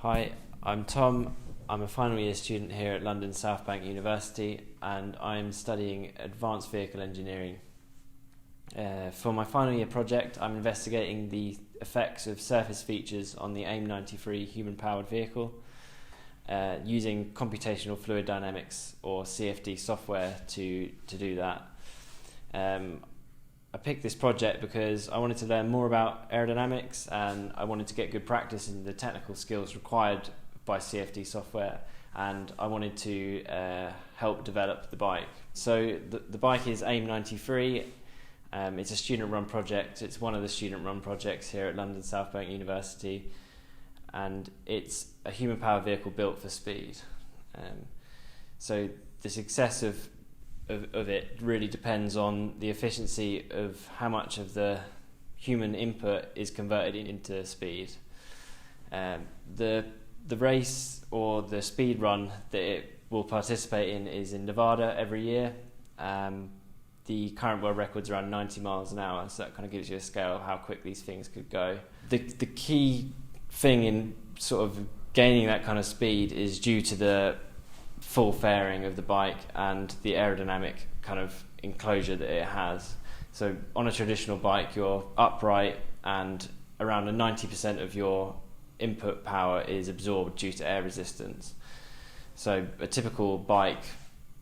Hi, I'm Tom. I'm a final year student here at London South Bank University and I'm studying advanced vehicle engineering. For my final year project, I'm investigating the effects of surface features on the AIM 93 human-powered vehicle using computational fluid dynamics or CFD software to do that. I picked this project because I wanted to learn more about aerodynamics and I wanted to get good practice in the technical skills required by CFD software, and I wanted to help develop the bike. So the bike is AIM 93. It's a student-run project. It's one of the student-run projects here at London South Bank University, and it's a human-powered vehicle built for speed. So the success of it really depends on the efficiency of how much of the human input is converted into speed. The race or the speed run that it will participate in is in Nevada every year. The current world record's around 90 miles an hour, so that kind of gives you a scale of how quick these things could go. The key thing in sort of gaining that kind of speed is due to the full fairing of the bike and the aerodynamic kind of enclosure that it has. So on a traditional bike, you're upright and around 90% of your input power is absorbed due to air resistance. So a typical bike,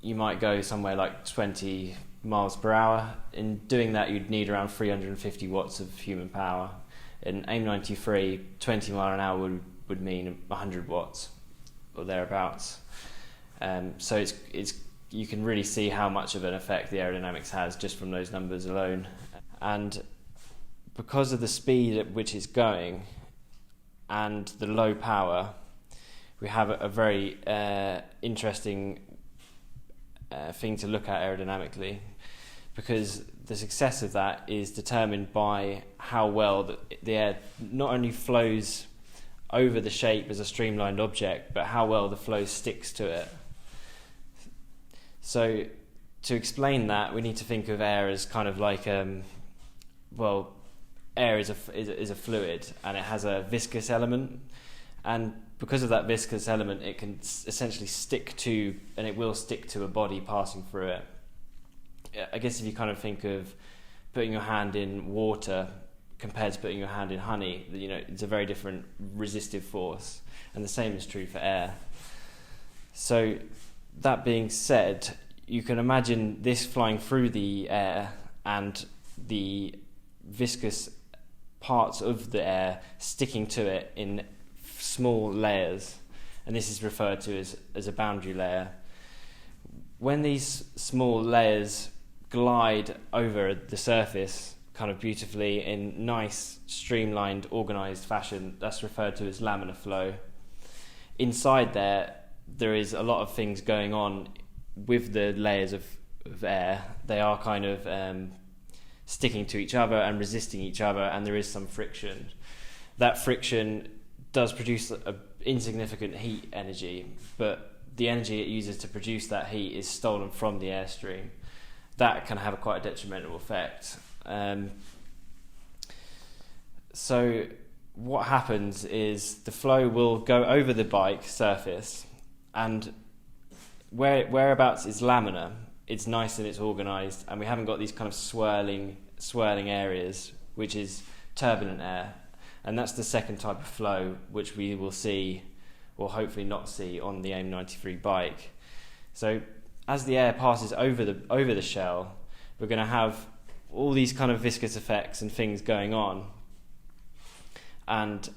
you might go somewhere like 20 miles per hour. In doing that, you'd need around 350 watts of human power. In AIM 93, 20 mile an hour would mean 100 watts or thereabouts. So it's you can really see how much of an effect the aerodynamics has just from those numbers alone. And because of the speed at which it's going and the low power, we have a very interesting thing to look at aerodynamically, because the success of that is determined by how well the air not only flows over the shape as a streamlined object, but how well the flow sticks to it. So to explain that, we need to think of air as kind of like, air is a fluid and it has a viscous element, and because of that viscous element, it can essentially stick to, and it will stick to a body passing through it. I guess if you kind of think of putting your hand in water compared to putting your hand in honey, it's a very different resistive force, and the same is true for air. So that being said, you can imagine this flying through the air and the viscous parts of the air sticking to it in small layers, and this is referred to as a boundary layer. When these small layers glide over the surface kind of beautifully in nice, streamlined, organised fashion, that's referred to as laminar flow. Inside there is a lot of things going on with the layers of air. They are kind of sticking to each other and resisting each other, and there is some friction. That friction does produce an insignificant heat energy, but the energy it uses to produce that heat is stolen from the airstream. That can have quite a detrimental effect. So what happens is the flow will go over the bike surface, and whereabouts is laminar, it's nice and it's organised, and we haven't got these kind of swirling areas, which is turbulent air, and that's the second type of flow which we will see, or hopefully not see, on the AIM 93 bike. So as the air passes over the shell, we're going to have all these kind of viscous effects and things going on, and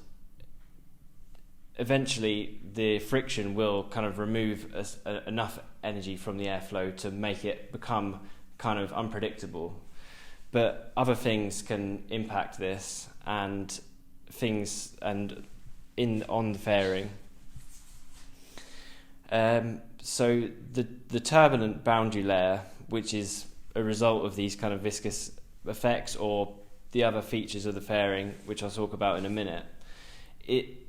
eventually the friction will kind of remove enough energy from the airflow to make it become kind of unpredictable. But other things can impact this, and on the fairing. So the turbulent boundary layer, which is a result of these kind of viscous effects or the other features of the fairing, which I'll talk about in a minute, it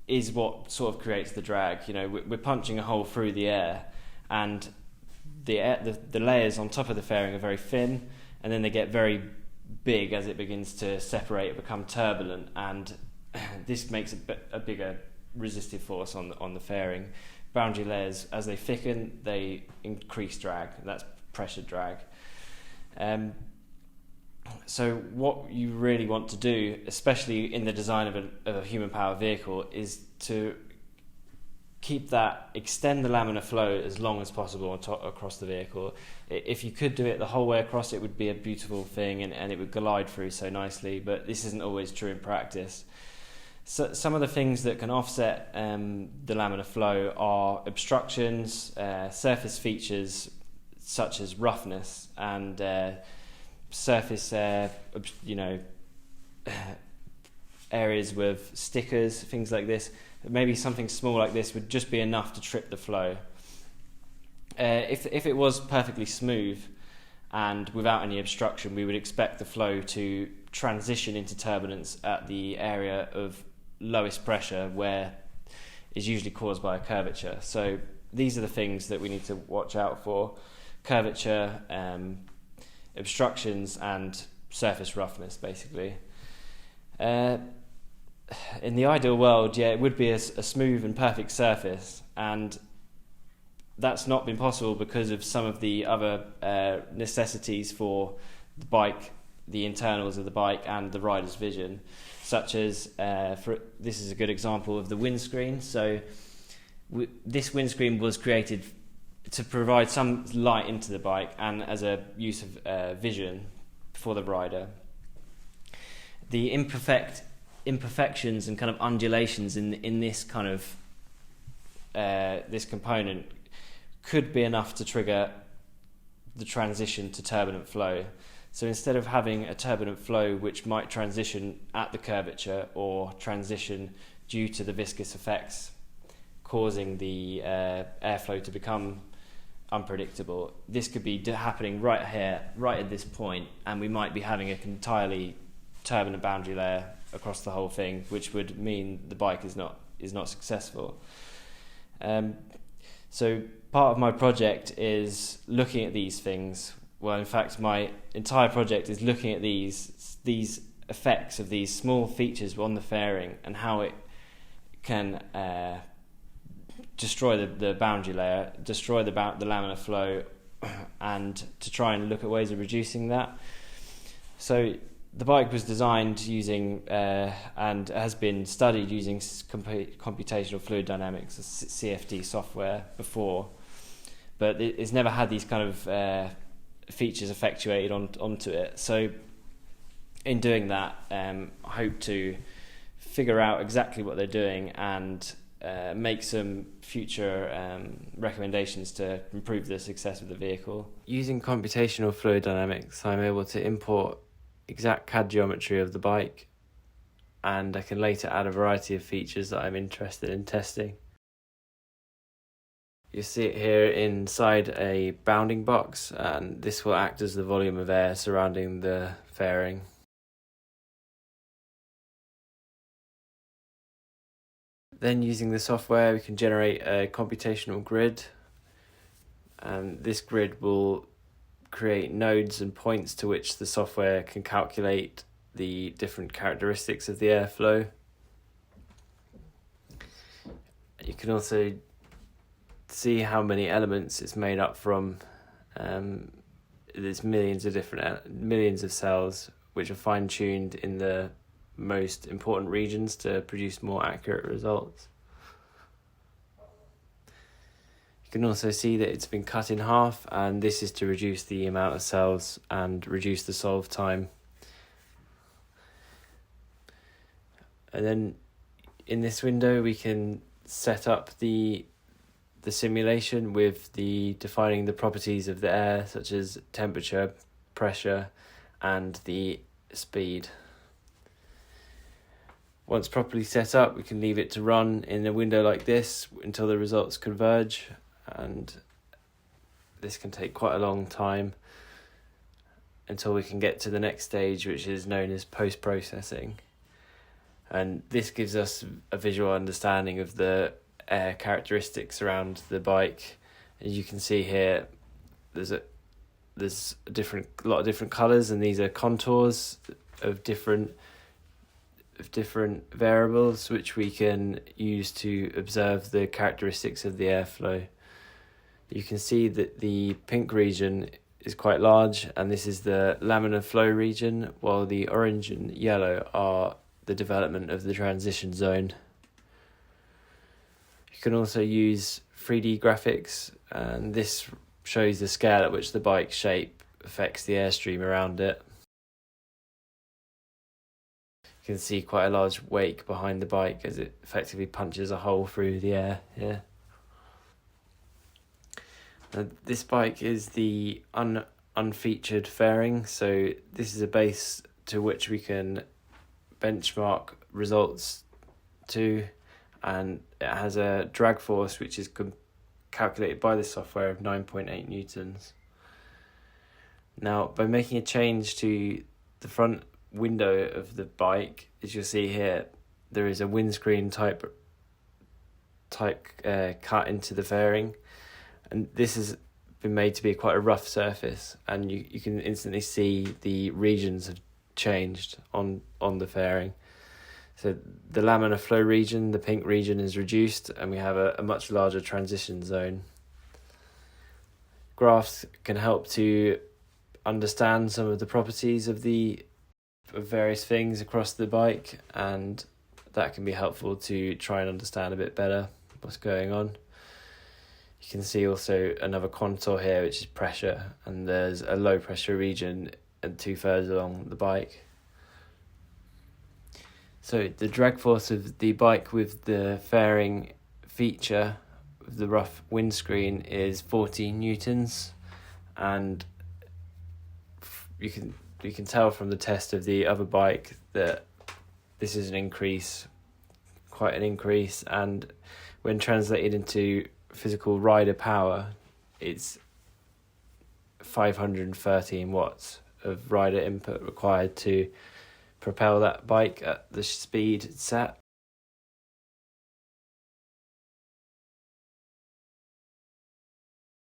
is what sort of creates the drag. We're punching a hole through the air, and the layers on top of the fairing are very thin, and then they get very big as it begins to separate and become turbulent, and this makes a bigger resistive force on the fairing. Boundary layers, as they thicken, they increase drag. That's pressure drag. So what you really want to do, especially in the design of a human-powered vehicle, is to extend the laminar flow as long as possible across the vehicle. If you could do it the whole way across, it would be a beautiful thing, and it would glide through so nicely, but this isn't always true in practice. So some of the things that can offset the laminar flow are obstructions, surface features such as roughness, and surface, areas with stickers, things like this. Maybe something small like this would just be enough to trip the flow. If it was perfectly smooth and without any obstruction, we would expect the flow to transition into turbulence at the area of lowest pressure, where is usually caused by a curvature. So these are the things that we need to watch out for: curvature, obstructions, and surface roughness, basically. In the ideal world, it would be a smooth and perfect surface, and that's not been possible because of some of the other necessities for the bike, the internals of the bike, and the rider's vision, such as, this is a good example of the windscreen. So this windscreen was created to provide some light into the bike and as a use of vision for the rider. The imperfections and kind of undulations in this kind of this component could be enough to trigger the transition to turbulent flow. So instead of having a turbulent flow which might transition at the curvature or transition due to the viscous effects causing the airflow to become unpredictable, this could be happening right here, right at this point, and we might be having an entirely turbulent boundary layer across the whole thing, which would mean the bike is not successful. So part of my project is looking at these things. Well, in fact, my entire project is looking at these effects of these small features on the fairing and how it can destroy the boundary layer, destroy the laminar flow, and to try and look at ways of reducing that. So the bike was designed using and has been studied using computational fluid dynamics, CFD software, before, but it's never had these kind of features effectuated onto it. So in doing that, I hope to figure out exactly what they're doing and make some future recommendations to improve the success of the vehicle. Using computational fluid dynamics, I'm able to import exact CAD geometry of the bike, and I can later add a variety of features that I'm interested in testing. You see it here inside a bounding box, and this will act as the volume of air surrounding the fairing. Then, using the software, we can generate a computational grid, and this grid will create nodes and points to which the software can calculate the different characteristics of the airflow. You can also see how many elements it's made up from. There's millions of cells which are fine-tuned in the most important regions to produce more accurate results. You can also see that it's been cut in half, and this is to reduce the amount of cells and reduce the solve time. And then in this window we can set up the simulation with defining the properties of the air, such as temperature, pressure, and the speed. Once properly set up, we can leave it to run in a window like this until the results converge, and this can take quite a long time until we can get to the next stage, which is known as post-processing. And this gives us a visual understanding of the air characteristics around the bike. As you can see here, there's a lot of different colours, and these are contours of different of different variables which we can use to observe the characteristics of the airflow. You can see that the pink region is quite large, and this is the laminar flow region, while the orange and yellow are the development of the transition zone. You can also use 3D graphics, and this shows the scale at which the bike's shape affects the airstream around it. You can see quite a large wake behind the bike as it effectively punches a hole through the air here. Now, this bike is the unfeatured fairing, so this is a base to which we can benchmark results to, and it has a drag force which is calculated by the software of 9.8 newtons. Now, by making a change to the front window of the bike, as you'll see here, there is a windscreen type cut into the fairing, and this has been made to be quite a rough surface, and you can instantly see the regions have changed on the fairing. So the laminar flow region, the pink region, is reduced, and we have a much larger transition zone. Graphs can help to understand some of the properties of various things across the bike, and that can be helpful to try and understand a bit better what's going on. You can see also another contour here, which is pressure, and there's a low pressure region and 2/3 along the bike. So the drag force of the bike with the fairing feature of the rough windscreen is 14 newtons, and you can tell from the test of the other bike that this is quite an increase, and when translated into physical rider power, it's 513 watts of rider input required to propel that bike at the speed set.